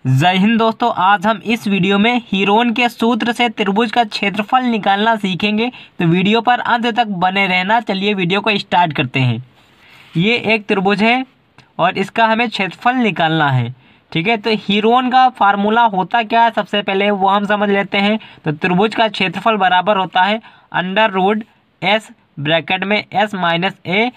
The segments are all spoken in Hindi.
जय हिंद दोस्तों, आज हम इस वीडियो में हीरोन के सूत्र से त्रिभुज का क्षेत्रफल निकालना सीखेंगे। तो वीडियो पर अंत तक बने रहना। चलिए वीडियो को स्टार्ट करते हैं। ये एक त्रिभुज है और इसका हमें क्षेत्रफल निकालना है। ठीक है, तो हीरोन का फार्मूला होता क्या है सबसे पहले वो हम समझ लेते हैं। तो त्रिभुज का क्षेत्रफल बराबर होता है √S ब्रैकेट में S minus A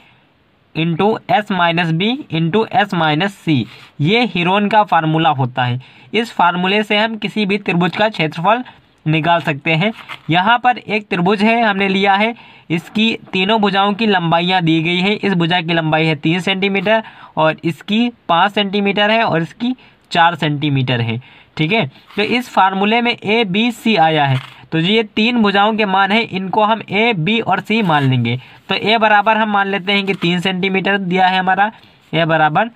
into S minus B into S minus C. ये हीरोन का फार्मूला होता है। इस फार्मूले से हम किसी भी त्रिभुज का क्षेत्रफल निकाल सकते हैं। यहाँ पर एक त्रिभुज है, हमने लिया है। इसकी तीनों भुजाओं की लंबाइयाँ दी गई है। इस भुजा की लंबाई है 3 सेंटीमीटर और इसकी 5 सेंटीमीटर है और इसकी 4 सेंटीमीटर है। ठीक है, तो इस फार्मूले में A B C आया है। तो ये तीन भुजाओं के मान हैं, इनको हम A B और C मान लेंगे। तो A बराबर हम मान लेते हैं कि 3 सेंटीमीटर दिया है हमारा। A बराबर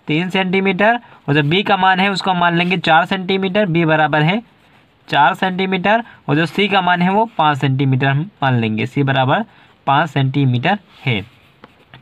3 सेंटीमीटर और जो B का मान है उसको मान लेंगे 4 सेंटीमीटर। B बराबर है 4 सेंटीमीटर और जो C का मान है वो 5 सेंटीमीटर हम मान लेंगे। C बराबर 5 सेंटीमीटर है।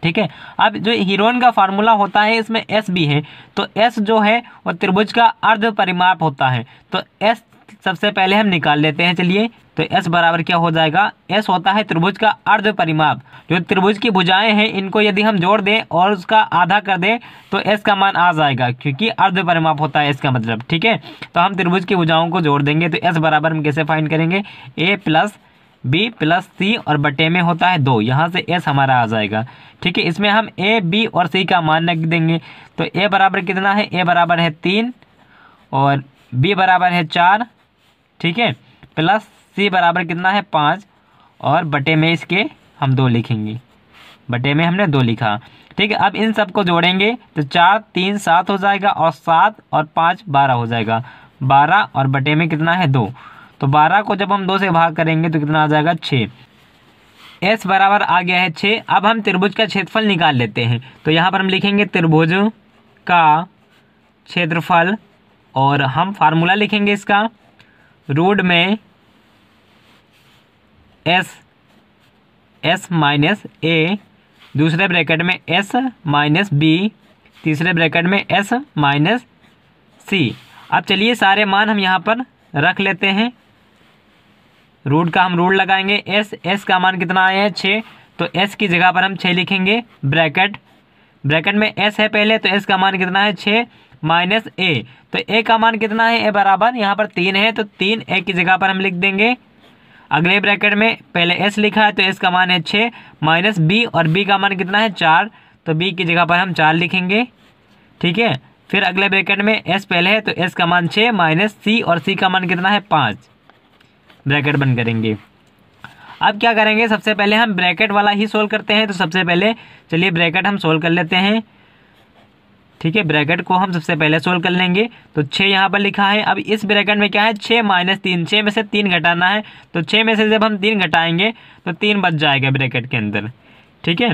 ठीक है, अब जो हीरोन का फार्मूला होता है इसमें S भी है। तो S जो है वो त्रिभुज का अर्ध परिमाप होता है। तो S सबसे पहले हम निकाल लेते हैं। चलिए, तो S बराबर क्या हो जाएगा, S होता है त्रिभुज का अर्ध परिमाप। जो त्रिभुज की भुजाएं हैं इनको यदि हम जोड़ दें और उसका आधा कर दें तो S का मान आ जाएगा, क्योंकि अर्ध परिमाप होता है इसका मतलब। ठीक है, तो हम त्रिभुज की भुजाओं को जोड़ देंगे। तो S बराबर हम कैसे फाइंड करेंगे, A plus B plus C और बटे में होता है 2। यहाँ से S हमारा आ जाएगा। ठीक है, इसमें हम A B और C का मान रख देंगे। तो A बराबर कितना है, A बराबर है 3 और B बराबर है 4। ठीक है, प्लस C बराबर कितना है 5 और बटे में इसके हम 2 लिखेंगे। बटे में हमने 2 लिखा। ठीक है, अब इन सब को जोड़ेंगे तो 4 3 7 हो जाएगा और 7 और 5 12 हो जाएगा। 12 और बटे में कितना है 2। तो 12 को जब हम 2 से भाग करेंगे तो कितना आ जाएगा 6। S बराबर आ गया है 6। अब हम त्रिभुज का क्षेत्रफल निकाल लेते हैं। तो यहाँ पर हम लिखेंगे त्रिभुज का क्षेत्रफल और हम फार्मूला लिखेंगे इसका रूट में S माइनस A, दूसरे ब्रैकेट में S माइनस B, तीसरे ब्रैकेट में S माइनस C। अब चलिए सारे मान हम यहाँ पर रख लेते हैं। रूट का हम रूट लगाएंगे। S का मान कितना आया है 6। तो S की जगह पर हम 6 लिखेंगे। ब्रैकेट में S है पहले, तो S का मान कितना है 6 माइनस A। तो A का मान कितना है, A बराबर यहाँ पर 3 है तो 3 A की जगह पर हम लिख देंगे। अगले ब्रैकेट में पहले S लिखा है तो S का मान है 6 माइनस B और B का मान कितना है 4। तो B की जगह पर हम 4 लिखेंगे। ठीक है, फिर अगले ब्रैकेट में S पहले है तो S का मान 6 माइनस C और C का मान कितना है 5। ब्रैकेट बंद करेंगे। अब क्या करेंगे, सबसे पहले हम ब्रैकेट वाला ही सोल्व करते हैं। तो सबसे पहले चलिए ब्रैकेट हम सोल्व कर लेते हैं। ठीक है, ब्रैकेट को हम सबसे पहले सोल्व कर लेंगे। तो 6 यहाँ पर लिखा है। अब इस ब्रैकेट में क्या है 6 माइनस 3, 6 में से 3 घटाना है। तो 6 में से जब हम 3 घटाएंगे तो 3 बच जाएगा ब्रैकेट के अंदर। ठीक है,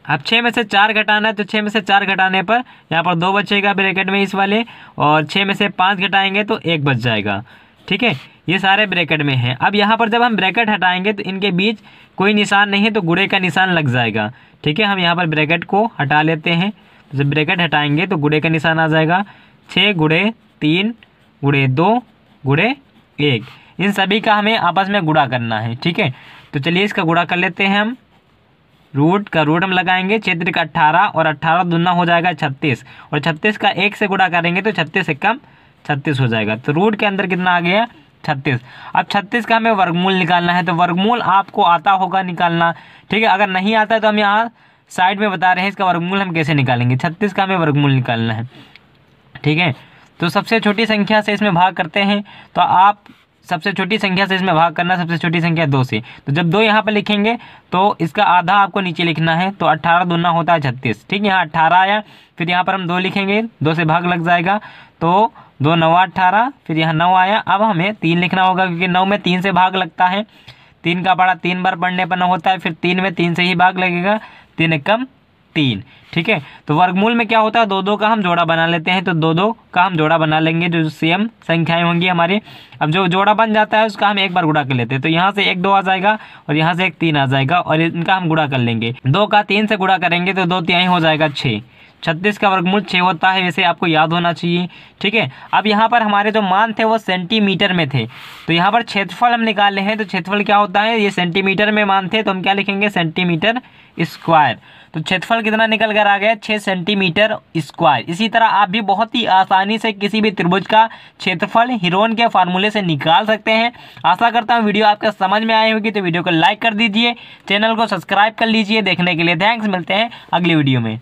अब 6 में से 4 घटाना है। तो 6 में से 4 घटाने पर यहाँ पर 2 बचेगा ब्रैकेट में इस वाले, और 6 में से 5 घटाएंगे तो 1 बच जाएगा। ठीक है, ये सारे ब्रैकेट में हैं। अब यहाँ पर जब हम ब्रैकेट हटाएंगे तो इनके बीच कोई निशान नहीं है तो गुणे का निशान लग जाएगा। ठीक है, हम यहाँ पर ब्रैकेट को हटा लेते हैं। जब ब्रैकेट हटाएंगे तो गुणे का निशान आ जाएगा। 6 गुणे 3 गुणे 2 गुणे 1, इन सभी का हमें आपस में गुणा करना है। ठीक है, तो चलिए इसका गुणा कर लेते हैं हम। रूट का रूट हम लगाएंगे। क्षेत्र का 18 और 18 दूना हो जाएगा 36 और 36 का 1 से गुणा करेंगे तो 36 से कम 36 हो जाएगा। तो रूट के अंदर कितना आ गया 36। अब 36 का हमें वर्गमूल निकालना है। तो वर्गमूल आपको आता होगा निकालना। ठीक है, अगर नहीं आता है तो हम यहाँ साइड में बता रहे हैं इसका वर्गमूल हम कैसे निकालेंगे। 36 का हमें वर्गमूल निकालना है। ठीक है, तो सबसे छोटी संख्या से इसमें भाग करते हैं। तो आप सबसे छोटी संख्या से इसमें भाग करना, सबसे छोटी संख्या 2 से। तो जब 2 यहाँ पर लिखेंगे तो इसका आधा आपको नीचे लिखना है। तो 18 दूना होता है 36। ठीक है, यहाँ 18 आया, फिर यहाँ पर हम 2 लिखेंगे, 2 से भाग लग जाएगा। तो 2 9 18, फिर यहाँ 9 आया। अब हमें 3 लिखना होगा क्योंकि 9 में 3 से भाग लगता है। 3 का पढ़ा 3 बार पढ़ने पर 9 होता है, फिर 3 में 3 से ही भाग लगेगा। 3 कम 3। ठीक है, तो वर्गमूल में क्या होता है 2 का हम जोड़ा बना लेते हैं। तो 2 का हम जोड़ा बना लेंगे जो सेम संख्याएं होंगी हमारी। अब जो जोड़ा बन जाता है उसका हम एक बार गुणा कर लेते हैं। तो यहाँ से 1 2 आ जाएगा और यहाँ से 1 3 आ जाएगा और इनका हम गुणा कर लेंगे। 2 का 3 से गुणा करेंगे तो 2 तिहाई हो जाएगा 6। 36 का वर्गमूल 6 होता है, वैसे आपको याद होना चाहिए। ठीक है, अब यहाँ पर हमारे जो मान थे वो सेंटीमीटर में थे, तो यहाँ पर क्षेत्रफल हम निकाले हैं, तो क्षेत्रफल क्या होता है, ये सेंटीमीटर में मान थे तो हम क्या लिखेंगे, सेंटीमीटर स्क्वायर। तो क्षेत्रफल कितना निकल कर आ गया, 6 सेंटीमीटर स्क्वायर। इसी तरह आप भी बहुत ही आसानी से किसी भी त्रिभुज का क्षेत्रफल हीरोन के फार्मूले से निकाल सकते हैं। आशा करता हूँ वीडियो आपके समझ में आई होगी, तो वीडियो को लाइक कर दीजिए, चैनल को सब्सक्राइब कर लीजिए। देखने के लिए थैंक्स, मिलते हैं अगली वीडियो में।